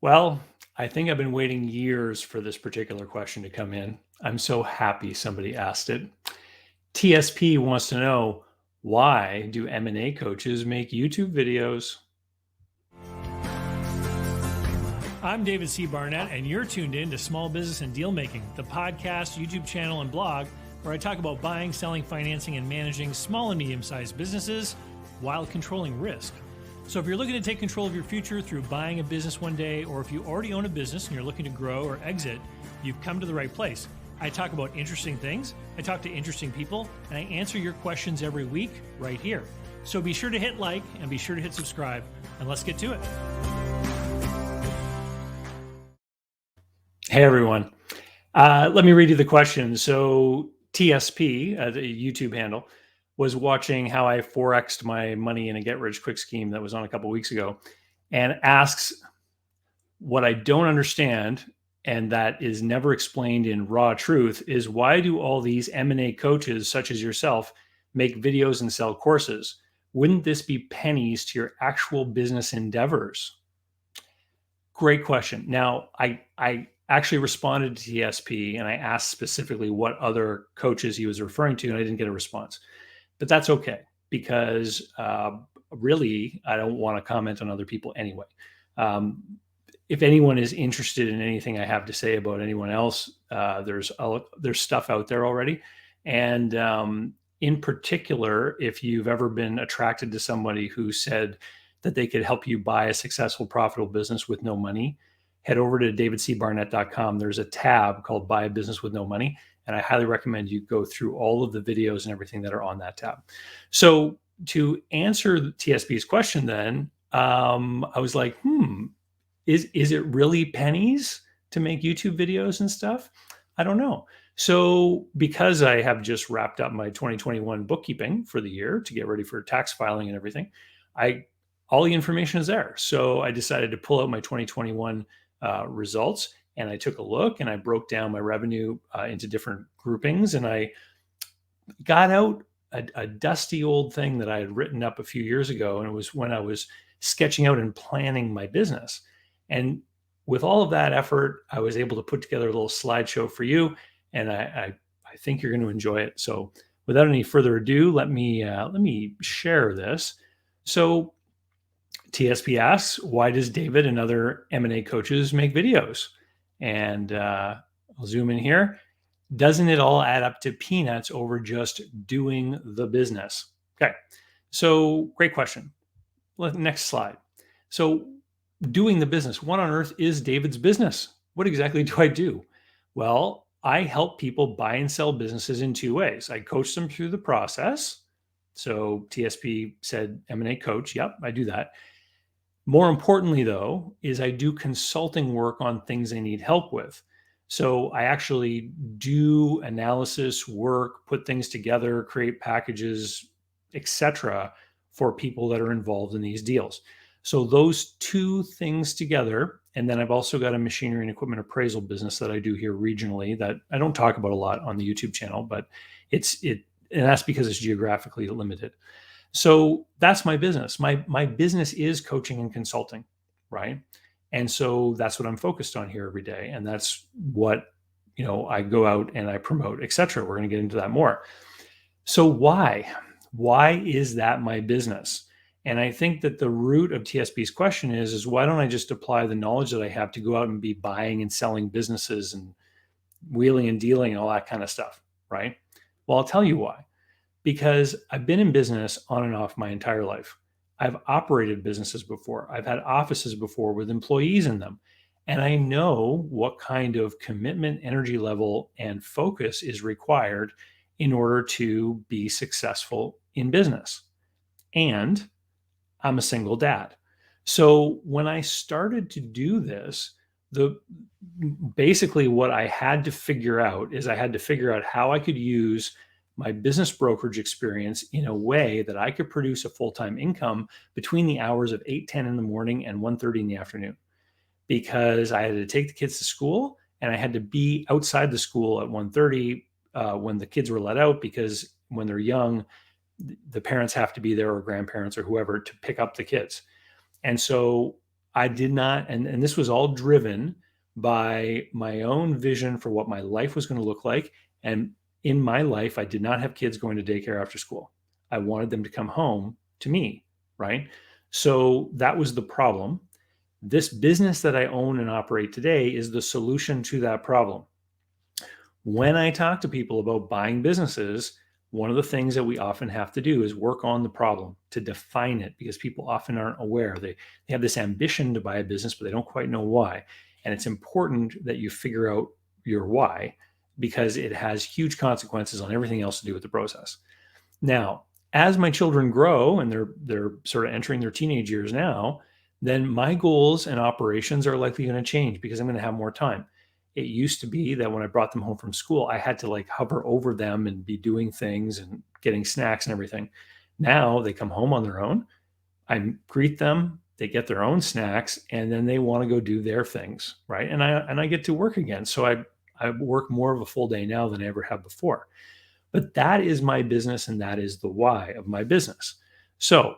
Well, I think I've been waiting years for this particular question to come in. I'm so happy somebody asked it. TSP wants to know, why do M&A coaches make YouTube videos? I'm David C. Barnett, and you're tuned in to Small Business and Deal Making, the podcast, YouTube channel, and blog where I talk about buying, selling, financing, and managing small and medium-sized businesses while controlling risk. So if you're looking to take control of your future through buying a business one day, or if you already own a business and you're looking to grow or exit, you've come to the right place. I talk about interesting things, I talk to interesting people, and I answer your questions every week right here. So be sure to hit like and be sure to hit subscribe, and let's get to it. Hey, everyone. Let me read you the question. So TSP, the YouTube handle, was watching how I Forexed my money in a get-rich-quick scheme that was on a couple weeks ago, and asks what I don't understand, and that is never explained in raw truth, is why do all these M&A coaches, such as yourself, make videos and sell courses? Wouldn't this be pennies to your actual business endeavors? Great question. Now, I actually responded to TSP and I asked specifically what other coaches he was referring to, and I didn't get a response. But that's okay, because really, I don't want to comment on other people anyway. If anyone is interested in anything I have to say about anyone else, there's stuff out there already. And in particular, if you've ever been attracted to somebody who said that they could help you buy a successful, profitable business with no money, head over to davidcbarnett.com. There's a tab called Buy a Business with No Money, and I highly recommend you go through all of the videos and everything that are on that tab. So to answer TSP's question then, I was like, is it really pennies to make YouTube videos and stuff? I don't know. So because I have just wrapped up my 2021 bookkeeping for the year to get ready for tax filing and everything, all the information is there. So I decided to pull out my 2021 results, and I took a look and I broke down my revenue into different groupings, and I got out a dusty old thing that I had written up a few years ago, and it was when I was sketching out and planning my business. And with all of that effort, I was able to put together a little slideshow for you, and I think you're going to enjoy it. So without any further ado, let me share this. So TSP asks, why does David and other M&A coaches make videos? And I'll zoom in here. Doesn't it all add up to peanuts over just doing the business? Okay, so great question. Next slide. So doing the business, what on earth is David's business? What exactly do I do? Well, I help people buy and sell businesses in two ways. I coach them through the process. So TSP said M&A coach. Yep, I do that. More importantly, though, is I do consulting work on things they need help with. So I actually do analysis work, put things together, create packages, etc., for people that are involved in these deals. So those two things together, and then I've also got a machinery and equipment appraisal business that I do here regionally that I don't talk about a lot on the YouTube channel, but and that's because it's geographically limited. So that's my business. My business is coaching and consulting, right? And so that's what I'm focused on here every day, and that's what I go out and I promote, etc. We're going to get into that more. So why is that my business? And I think that the root of TSP's question is why don't I just apply the knowledge that I have to go out and be buying and selling businesses and wheeling and dealing and all that kind of stuff, right? Well, I'll tell you why. Because I've been in business on and off my entire life. I've operated businesses before. I've had offices before with employees in them. And I know what kind of commitment, energy level, and focus is required in order to be successful in business. And I'm a single dad. So when I started to do this, basically what I had to figure out is I had to figure out how I could use my business brokerage experience in a way that I could produce a full-time income between the hours of 8:10 in the morning and 1:30 in the afternoon, because I had to take the kids to school and I had to be outside the school at 1:30 when the kids were let out, because when they're young, the parents have to be there, or grandparents or whoever, to pick up the kids. And so I did not, and this was all driven by my own vision for what my life was going to look like. And in my life, I did not have kids going to daycare after school. I wanted them to come home to me, right? So that was the problem. This business that I own and operate today is the solution to that problem. When I talk to people about buying businesses, one of the things that we often have to do is work on the problem to define it, because people often aren't aware. They have this ambition to buy a business, but they don't quite know why. And it's important that you figure out your why, because it has huge consequences on everything else to do with the process. Now, as my children grow and they're sort of entering their teenage years now, then my goals and operations are likely going to change because I'm going to have more time. It used to be that when I brought them home from school, I had to like hover over them and be doing things and getting snacks and everything. Now they come home on their own. I greet them, they get their own snacks, and then they want to go do their things, right? And I get to work again. So I work more of a full day now than I ever have before. But that is my business, and that is the why of my business. So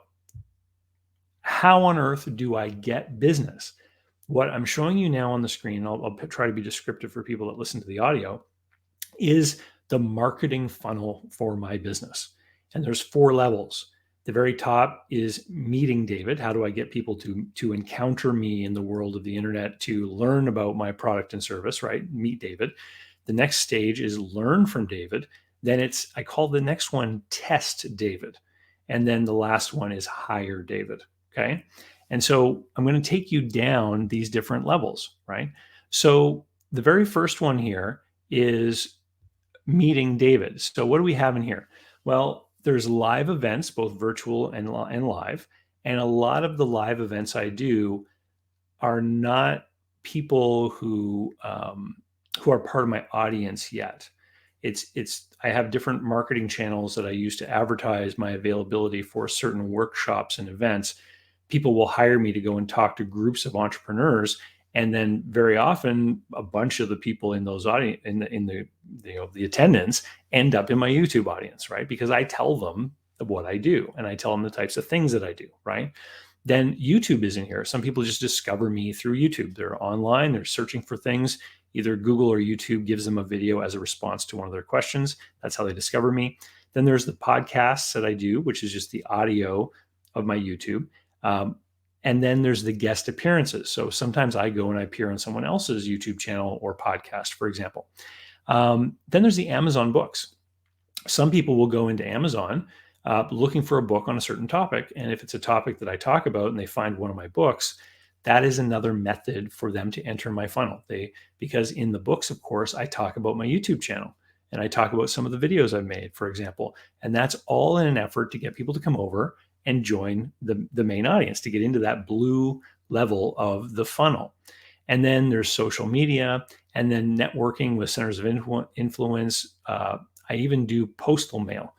how on earth do I get business? What I'm showing you now on the screen, I'll try to be descriptive for people that listen to the audio, is the marketing funnel for my business. And there's 4 levels. The very top is meeting David. How do I get people to encounter me in the world of the internet, to learn about my product and service, right? Meet David. The next stage is learn from David. Then I call the next one test David. And then the last one is hire David. Okay. And so I'm going to take you down these different levels, right? So the very first one here is meeting David. So what do we have in here? Well, there's live events, both virtual and live. And a lot of the live events I do are not people who are part of my audience yet. I have different marketing channels that I use to advertise my availability for certain workshops and events. People will hire me to go and talk to groups of entrepreneurs, and then very often a bunch of the people in those audience in the attendance end up in my YouTube audience, right? Because I tell them what I do and I tell them the types of things that I do, right? Then YouTube is in here. Some people just discover me through YouTube. They're online, they're searching for things. Either Google or YouTube gives them a video as a response to one of their questions. That's how they discover me. Then there's the podcasts that I do, which is just the audio of my YouTube. And then there's the guest appearances. So sometimes I go and I appear on someone else's YouTube channel or podcast, for example. Then there's the Amazon books. Some people will go into Amazon looking for a book on a certain topic. And if it's a topic that I talk about and they find one of my books, that is another method for them to enter my funnel. Because in the books, of course, I talk about my YouTube channel and I talk about some of the videos I've made, for example. And that's all in an effort to get people to come over and join the main audience, to get into that blue level of the funnel. And then there's social media, and then networking with centers of influence. I even do postal mail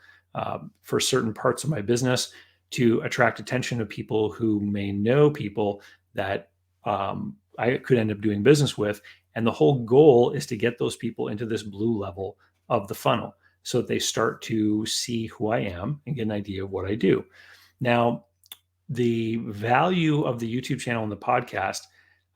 for certain parts of my business to attract attention of people who may know people that I could end up doing business with. And the whole goal is to get those people into this blue level of the funnel so that they start to see who I am and get an idea of what I do. Now, the value of the YouTube channel and the podcast,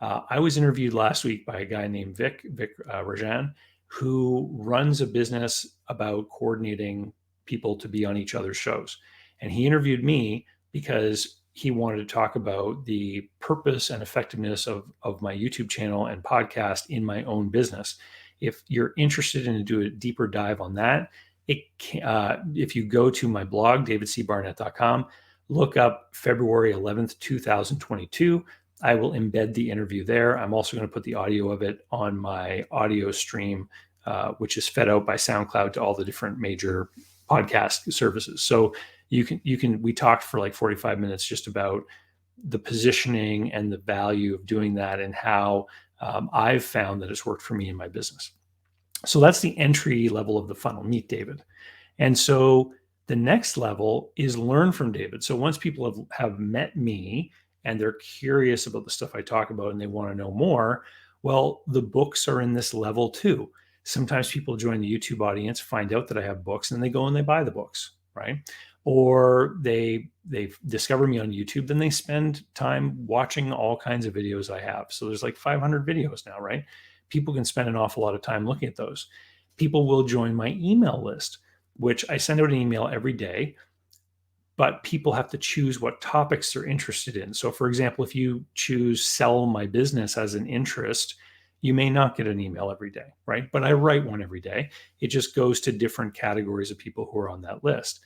I was interviewed last week by a guy named Vic Rajan, who runs a business about coordinating people to be on each other's shows. And he interviewed me because he wanted to talk about the purpose and effectiveness of my YouTube channel and podcast in my own business. If you're interested in do a deeper dive on that, if you go to my blog, davidcbarnett.com, look up February 11th, 2022. I will embed the interview there. I'm also going to put the audio of it on my audio stream, which is fed out by SoundCloud to all the different major podcast services. So we talked for like 45 minutes just about the positioning and the value of doing that and how I've found that it's worked for me in my business. So that's the entry level of the funnel, meet David. And so the next level is learn from David. So once people have met me and they're curious about the stuff I talk about and they want to know more, well, the books are in this level too. Sometimes people join the YouTube audience, find out that I have books, and they go and they buy the books, right? or they've discovered me on YouTube, then they spend time watching all kinds of videos I have. So there's like 500 videos now, right? People can spend an awful lot of time looking at those. People will join my email list, which I send out an email every day, but people have to choose what topics they're interested in. So for example, if you choose sell my business as an interest, you may not get an email every day, right? But I write one every day. It just goes to different categories of people who are on that list.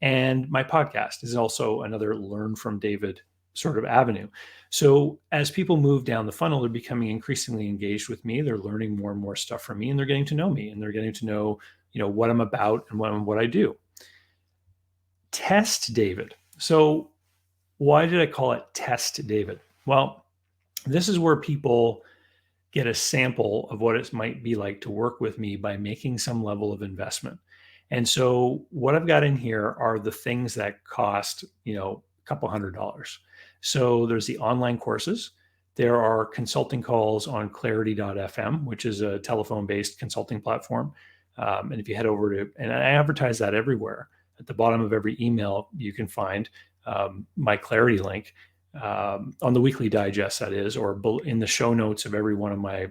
And my podcast is also another learn from David sort of avenue. So as people move down the funnel, they're becoming increasingly engaged with me. They're learning more and more stuff from me, and they're getting to know me, and they're getting to know, what I'm about and what I do. Test David. So why did I call it Test David? Well, this is where people get a sample of what it might be like to work with me by making some level of investment. And so what I've got in here are the things that cost, a couple $100. So there's the online courses. There are consulting calls on clarity.fm, which is a telephone-based consulting platform. And if you head over to, and I advertise that everywhere, at the bottom of every email, you can find my Clarity link on the weekly digest, that is, or in the show notes of every one of my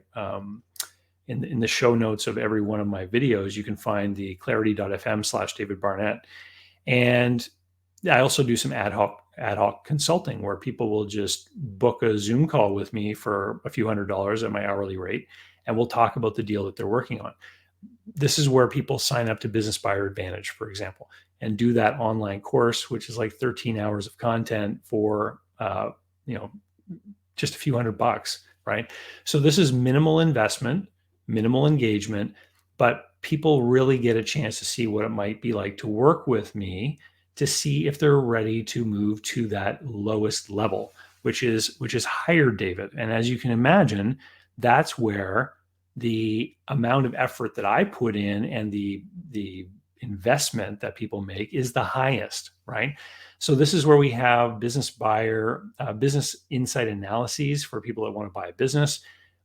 in the show notes of every one of my videos, you can find the clarity.fm/David Barnett. And I also do some ad hoc consulting where people will just book a Zoom call with me for a few $100s at my hourly rate, and we'll talk about the deal that they're working on. This is where people sign up to Business Buyer Advantage, for example, and do that online course, which is like 13 hours of content for just a few $100, right? So this is minimal investment, minimal engagement, but people really get a chance to see what it might be like to work with me, to see if they're ready to move to that lowest level, which is higher David. And as you can imagine, that's where the amount of effort that I put in and the investment that people make is the highest, right? So this is where we have business insight analyses for people that want to buy a business,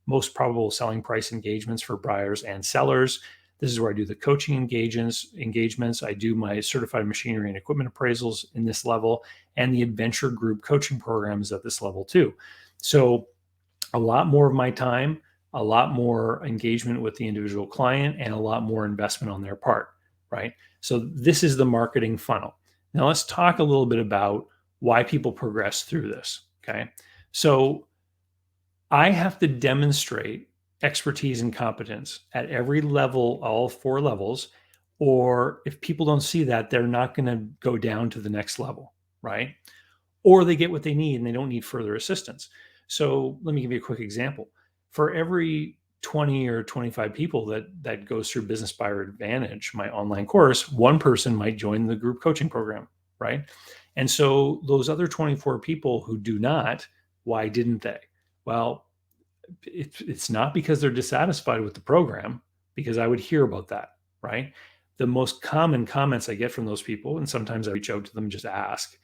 most probable selling price engagements for buyers and sellers. This is where I do the coaching engagements. I do my certified machinery and equipment appraisals in this level, and the adventure group coaching programs at this level too. So a lot more of my time, a lot more engagement with the individual client, and a lot more investment on their part, right? So this is the marketing funnel. Now let's talk a little bit about why people progress through this, okay? So I have to demonstrate expertise and competence at every level, all 4 levels, or if people don't see that, they're not going to go down to the next level, right? Or they get what they need and they don't need further assistance. So let me give you a quick example. For every 20 or 25 people that goes through Business Buyer Advantage, my online course, one person might join the group coaching program, right? And so those other 24 people who do not, why didn't they? Well, it's not because they're dissatisfied with the program, because I would hear about that, right? The most common comments I get from those people, and sometimes I reach out to them and just ask,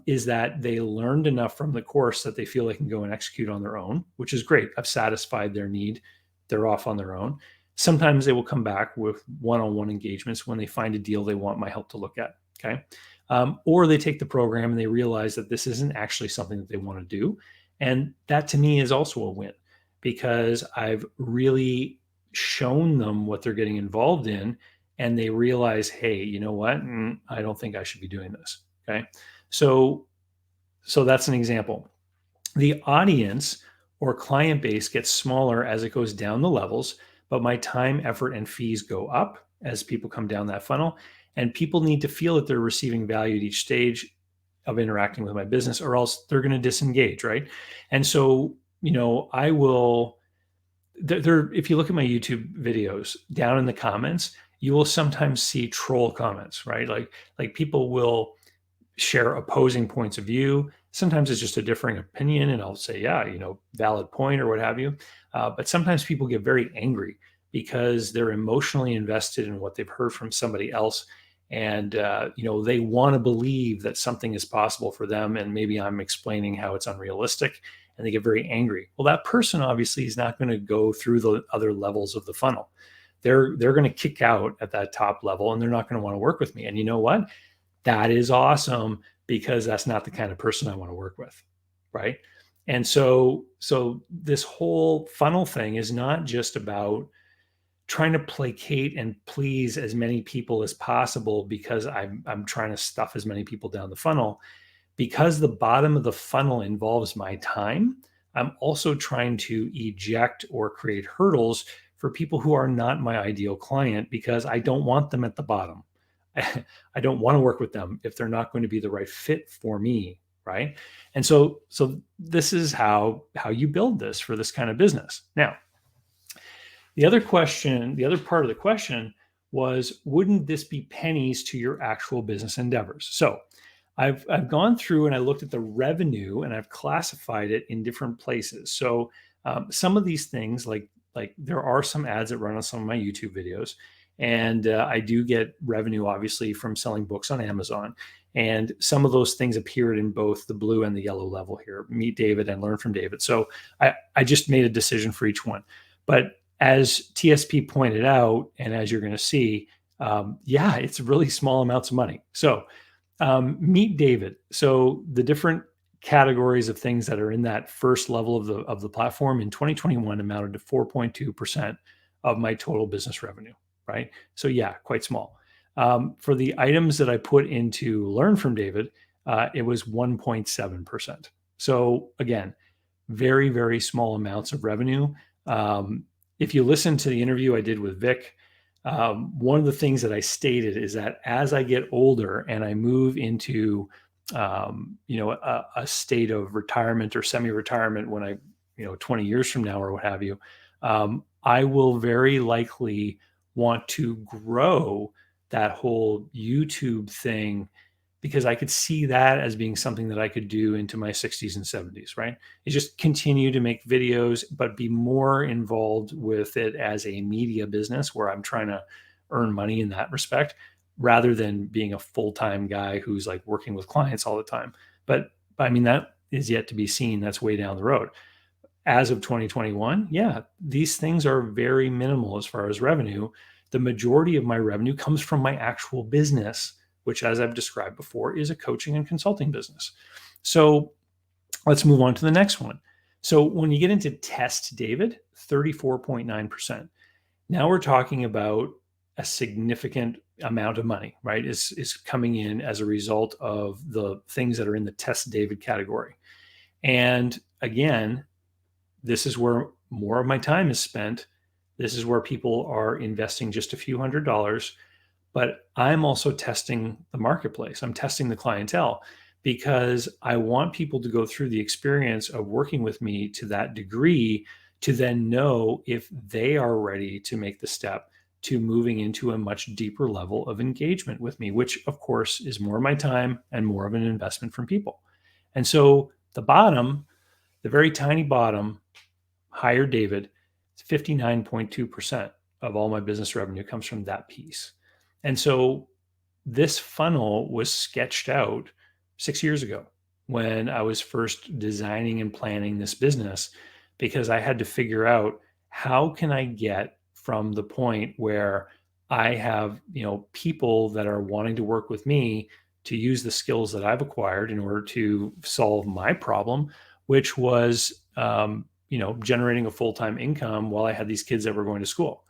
is that they learned enough from the course that they feel they can go and execute on their own, which is great. I've satisfied their need. They're off on their own. Sometimes they will come back with one-on-one engagements when they find a deal they want my help to look at, okay? Or they take the program and they realize that this isn't actually something that they want to do. And that to me is also a win, because I've really shown them what they're getting involved in, and they realize, hey, you know what? I don't think I should be doing this, okay? So that's an example. The audience or client base gets smaller as it goes down the levels, but my time, effort, and fees go up as people come down that funnel. And people need to feel that they're receiving value at each stage of interacting with my business, or else they're going to disengage, right? And so, I will, if you look at my YouTube videos, down in the comments, you will sometimes see troll comments, right? Like people will share opposing points of view. Sometimes it's just a differing opinion, and I'll say, yeah, valid point or what have you. But sometimes people get very angry because they're emotionally invested in what they've heard from somebody else. And, they want to believe that something is possible for them. And maybe I'm explaining how it's unrealistic, and they get very angry. Well, that person obviously is not going to go through the other levels of the funnel. They're going to kick out at that top level, and they're not going to want to work with me. And you know what? that is awesome, because that's not the kind of person I want to work with, right? And so this whole funnel thing is not just about trying to placate and please as many people as possible because I'm trying to stuff as many people down the funnel. Because the bottom of the funnel involves my time, I'm also trying to eject or create hurdles for people who are not my ideal client, because I don't want them at the bottom. I don't want to work with them if they're not going to be the right fit for me, right? And so this is how you build this for this kind of business. Now, the other part of the question was, wouldn't this be pennies to your actual business endeavors? So I've gone through and I looked at the revenue and I've classified it in different places. So some of these things, like there are some ads that run on some of my YouTube videos, and I do get revenue obviously from selling books on Amazon. And some of those things appeared in both the blue and the yellow level here: Meet David and Learn from David. So I just made a decision for each one. But as TSP pointed out, and as you're going to see, yeah, it's really small amounts of money. So Meet David. So the different categories of things that are in that first level of the platform in 2021 amounted to 4.2% of my total business revenue, right? So yeah, quite small. For the items that I put into Learn from David, it was 1.7%. So again, very, very small amounts of revenue. If you listen to the interview I did with Vic, one of the things that I stated is that as I get older and I move into, a state of retirement or semi-retirement, when I, 20 years from now or what have you, I will very likely want to grow that whole YouTube thing, because I could see that as being something that I could do into my 60s and 70s, right? Is just continue to make videos, but be more involved with it as a media business where I'm trying to earn money in that respect, rather than being a full-time guy who's like working with clients all the time. But I mean, that is yet to be seen. That's way down the road. As of 2021, yeah, these things are very minimal as far as revenue. The majority of my revenue comes from my actual business, which, as I've described before, is a coaching and consulting business. So let's move on to the next one. So when you get into Test David, 34.9%. Now we're talking about a significant amount of money, right? Is coming in as a result of the things that are in the Test David category. And again, this is where more of my time is spent. This is where people are investing just a few $100s. But I'm also testing the marketplace. I'm testing the clientele, because I want people to go through the experience of working with me to that degree to then know if they are ready to make the step to moving into a much deeper level of engagement with me, which of course is more of my time and more of an investment from people. And so the bottom, the very tiny bottom, Hire David, 59.2% of all my business revenue comes from that piece. And so this funnel was sketched out 6 years ago when I was first designing and planning this business, because I had to figure out, how can I get from the point where I have, people that are wanting to work with me to use the skills that I've acquired in order to solve my problem, which was, generating a full-time income while I had these kids that were going to school.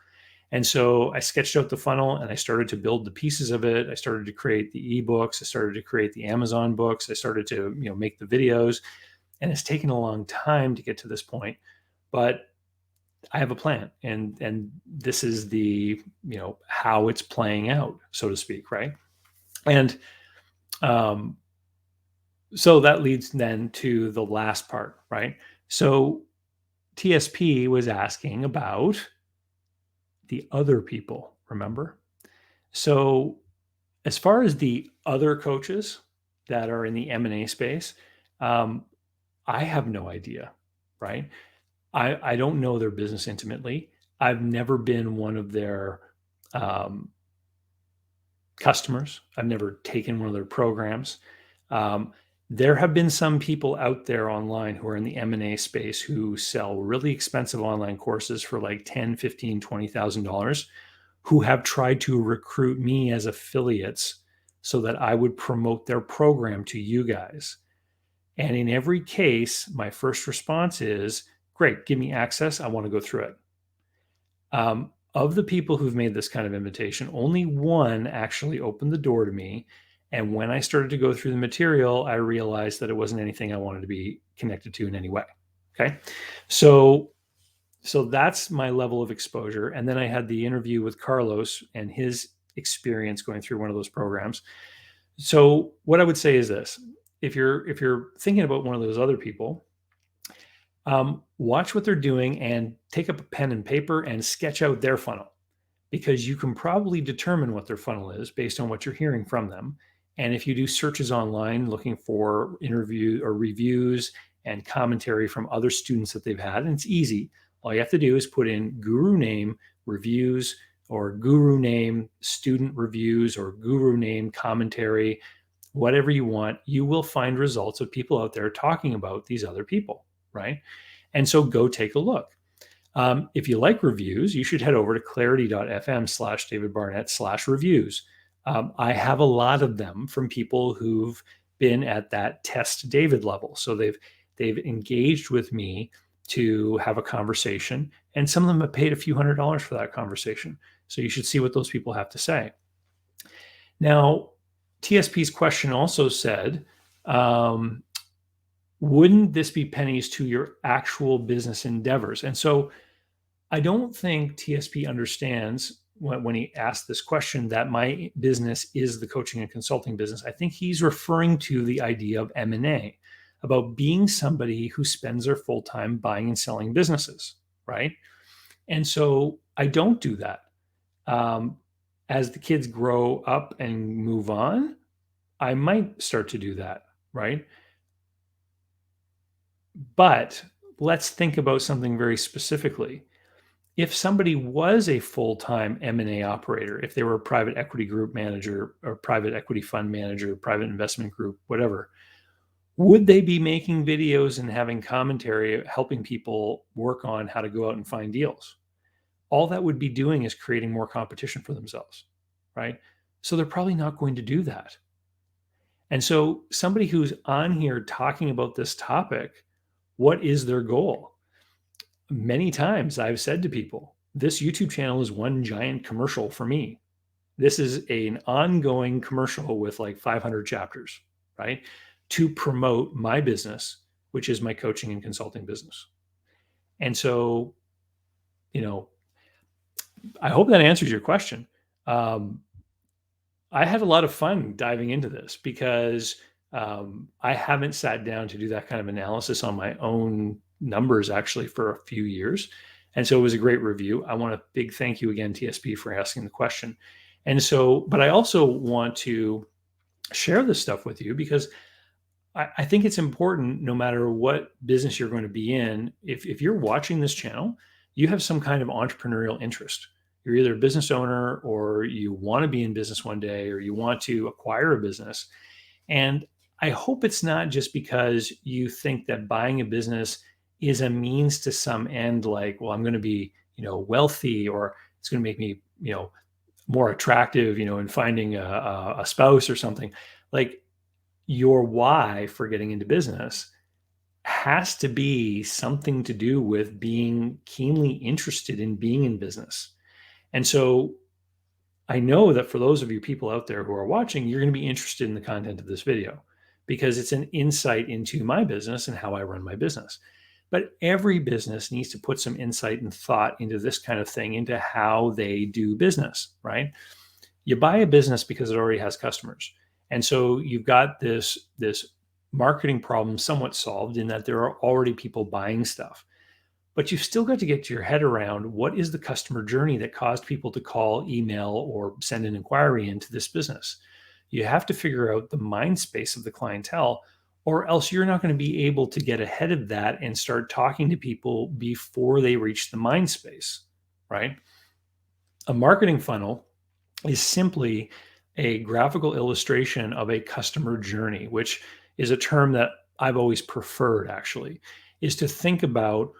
And so I sketched out the funnel and I started to build the pieces of it. I started to create the ebooks. I started to create the Amazon books. I started to, make the videos, and it's taken a long time to get to this point, but I have a plan, and this is the, how it's playing out, so to speak. Right. And, so that leads then to the last part, right? So TSP was asking about the other people, remember? So as far as the other coaches that are in the M&A space, I have no idea, right? I don't know their business intimately. I've never been one of their customers. I've never taken one of their programs. There have been some people out there online who are in the M&A space who sell really expensive online courses for like $10, $15, $20,000, who have tried to recruit me as affiliates so that I would promote their program to you guys. And in every case, my first response is, great, give me access. I want to go through it. Of the people who've made this kind of invitation, only one actually opened the door to me. And when I started to go through the material, I realized that it wasn't anything I wanted to be connected to in any way. Okay. So that's my level of exposure. And then I had the interview with Carlos and his experience going through one of those programs. So what I would say is this: if you're thinking about one of those other people, watch what they're doing and take up a pen and paper and sketch out their funnel, because you can probably determine what their funnel is based on what you're hearing from them. And if you do searches online looking for interview or reviews and commentary from other students that they've had, and it's easy. All you have to do is put in guru name reviews, or guru name student reviews, or guru name commentary, whatever you want. You will find results of people out there talking about these other people, right? And so go take a look. If you like reviews, you should head over to clarity.fm/davidbarnett/reviews. I have a lot of them from people who've been at that test David level. So they've engaged with me to have a conversation, and some of them have paid a few $100s for that conversation. So you should see what those people have to say. Now, TSP's question also said, wouldn't this be pennies to your actual business endeavors? And so I don't think TSP understands when he asked this question that my business is the coaching and consulting business. I think he's referring to the idea of M&A, about being somebody who spends their full time buying and selling businesses, right? And so I don't do that. As the kids grow up and move on, I might start to do that, right? But let's think about something very specifically. If somebody was a full-time M&A operator, if they were a private equity group manager or private equity fund manager, private investment group, whatever, would they be making videos and having commentary, helping people work on how to go out and find deals? All that would be doing is creating more competition for themselves, right? So they're probably not going to do that. And so somebody who's on here talking about this topic, what is their goal? Many times I've said to people, this YouTube channel is one giant commercial for me. This is an ongoing commercial with like 500 chapters, right? To promote my business, which is my coaching and consulting business. And so, I hope that answers your question. I had a lot of fun diving into this because I haven't sat down to do that kind of analysis on my own numbers actually for a few years. And so it was a great review. I want a big thank you again, TSP, for asking the question. And so, but I also want to share this stuff with you because I think it's important, no matter what business you're going to be in, if you're watching this channel, you have some kind of entrepreneurial interest. You're either a business owner, or you want to be in business one day, or you want to acquire a business. And I hope it's not just because you think that buying a business is a means to some end, like, well, I'm going to be, wealthy, or it's going to make me, more attractive, in finding a spouse or something. Like, your why for getting into business has to be something to do with being keenly interested in being in business. And so I know that for those of you people out there who are watching, you're going to be interested in the content of this video because it's an insight into my business and how I run my business. But every business needs to put some insight and thought into this kind of thing, into how they do business, right? You buy a business because it already has customers. And so you've got this marketing problem somewhat solved in that there are already people buying stuff. But you've still got to get your head around what is the customer journey that caused people to call, email, or send an inquiry into this business. You have to figure out the mind space of the clientele, or else you're not going to be able to get ahead of that and start talking to people before they reach the mind space, right? A marketing funnel is simply a graphical illustration of a customer journey, which is a term that I've always preferred, actually, is to think about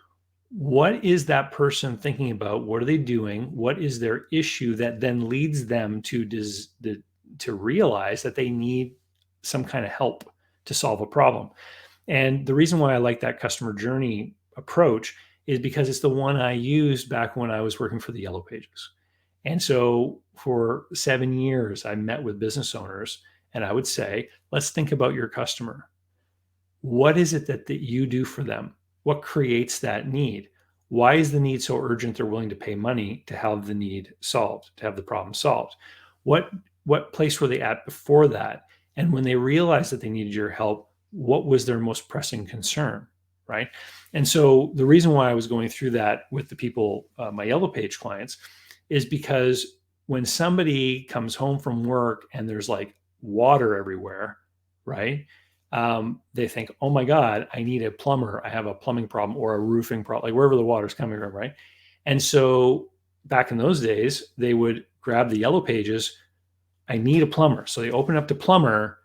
what is that person thinking about? What are they doing? What is their issue that then leads them to to realize that they need some kind of help to solve a problem. And the reason why I like that customer journey approach is because it's the one I used back when I was working for the Yellow Pages. And so for 7 years, I met with business owners and I would say, let's think about your customer. What is it that you do for them? What creates that need? Why is the need so urgent they're willing to pay money to have the need solved, to have the problem solved? What place were they at before that? And when they realized that they needed your help, what was their most pressing concern, right? And so the reason why I was going through that with the people, my Yellow Page clients, is because when somebody comes home from work and there's like water everywhere, right? They think, oh my God, I need a plumber. I have a plumbing problem or a roofing problem, like wherever the water's coming from, right? And so back in those days, they would grab the Yellow Pages. I need a plumber. So they open up the plumber.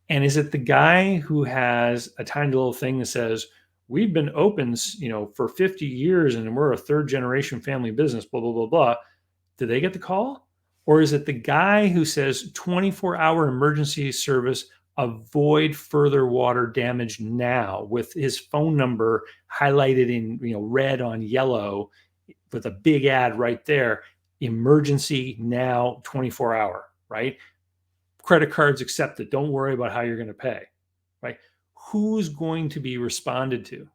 And is it the guy who has a tiny little thing that says, we've been open, for 50 years and we're a third generation family business, blah, blah, blah, blah. Do they get the call? Or is it the guy who says 24-hour emergency service, avoid further water damage now, with his phone number highlighted in red on yellow with a big ad right there, emergency now, 24-hour, right? Credit cards accepted. Don't worry about how you're going to pay, right? Who's going to be responded to?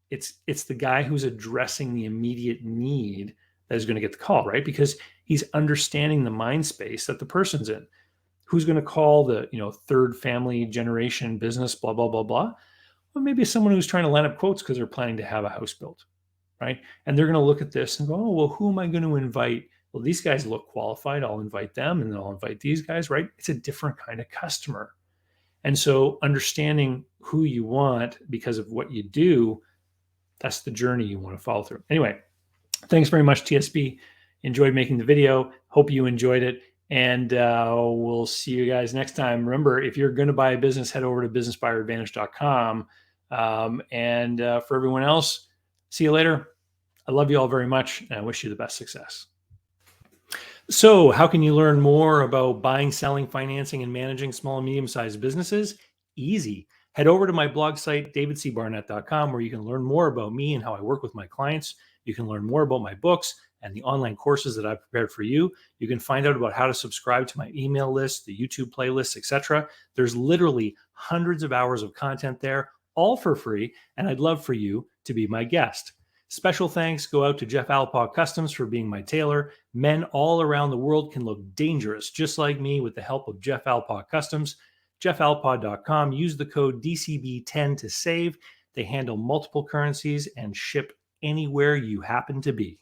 It's the guy who's addressing the immediate need that is going to get the call, right? Because he's understanding the mind space that the person's in. Who's going to call the third family generation business, blah, blah, blah, blah? Well, maybe someone who's trying to line up quotes because they're planning to have a house built, right? And they're going to look at this and go, oh, well, who am I going to invite? Well, these guys look qualified. I'll invite them, and then I'll invite these guys, right? It's a different kind of customer. And so understanding who you want because of what you do, that's the journey you want to follow through. Anyway, thanks very much, TSB. Enjoyed making the video. Hope you enjoyed it. And we'll see you guys next time. Remember, if you're going to buy a business, head over to businessbuyeradvantage.com. And for everyone else, see you later. I love you all very much, and I wish you the best success. So how can you learn more about buying, selling, financing, and managing small and medium-sized businesses? Easy. Head over to my blog site, davidcbarnett.com, where you can learn more about me and how I work with my clients. You can learn more about my books and the online courses that I've prepared for you. You can find out about how to subscribe to my email list, the YouTube playlists, etc. There's literally hundreds of hours of content there, all for free, and I'd love for you to be my guest. Special thanks go out to Jeff Alpaugh Customs for being my tailor. Men all around the world can look dangerous, just like me, with the help of Jeff Alpaugh Customs. JeffAlpaugh.com. Use the code DCB10 to save. They handle multiple currencies and ship anywhere you happen to be.